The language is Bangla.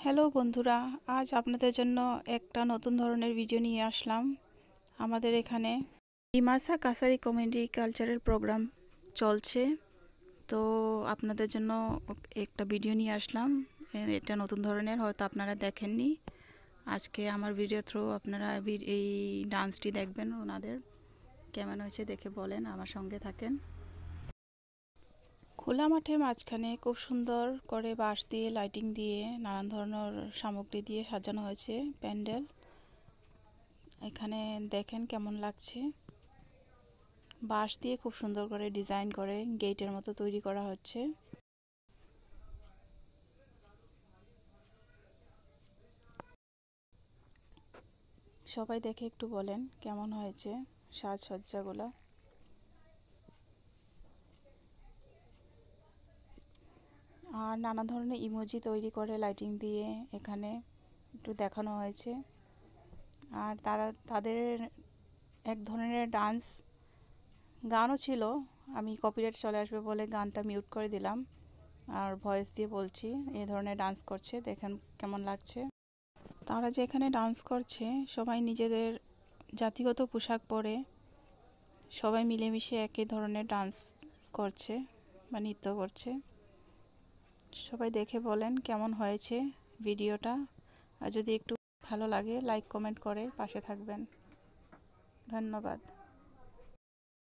হ্যালো বন্ধুরা, আজ আপনাদের জন্য একটা নতুন ধরনের ভিডিও নিয়ে আসলাম। আমাদের এখানে ডিমাসা কাছারি কমিউনিটি কালচারের প্রোগ্রাম চলছে, তো আপনাদের জন্য একটা ভিডিও নিয়ে আসলাম। এটা নতুন ধরনের, হয়তো আপনারা দেখেননি। আজকে আমার ভিডিও থ্রু আপনারা এই ডান্সটি দেখবেন। ওনাদের কেমন হয়েছে দেখে বলেন, আমার সঙ্গে থাকেন। খোলা মাঠের মাঝখানে খুব সুন্দর করে বাঁশ দিয়ে, লাইটিং দিয়ে, নানান ধরনের সামগ্রী দিয়ে সাজানো হয়েছে প্যান্ডেল। এখানে দেখেন কেমন লাগছে। বাঁশ দিয়ে খুব সুন্দর করে ডিজাইন করে গেটের মতো তৈরি করা হচ্ছে। সবাই দেখে একটু বলেন কেমন হয়েছে সাজসজ্জাগুলো। আর নানা ধরনের ইমোজি তৈরি করে লাইটিং দিয়ে এখানে একটু দেখানো হয়েছে। আর তাদের এক ধরনের ডান্স গানও ছিল। আমি কপিরাইট চলে আসবে বলে গানটা মিউট করে দিলাম, আর ভয়েস দিয়ে বলছি। এই ধরনের ডান্স করছে, দেখেন কেমন লাগছে। তারা যে এখানে ডান্স করছে, সবাই নিজেদের জাতিগত পোশাক পরে সবাই মিলেমিশে একই ধরনের ডান্স করছে বা নৃত্য করছে। সবাই দেখে বলেন কেমন হয়েছে ভিডিওটা। আর যদি একটু ভালো লাগে লাইক কমেন্ট করে পাশে থাকবেন। ধন্যবাদ।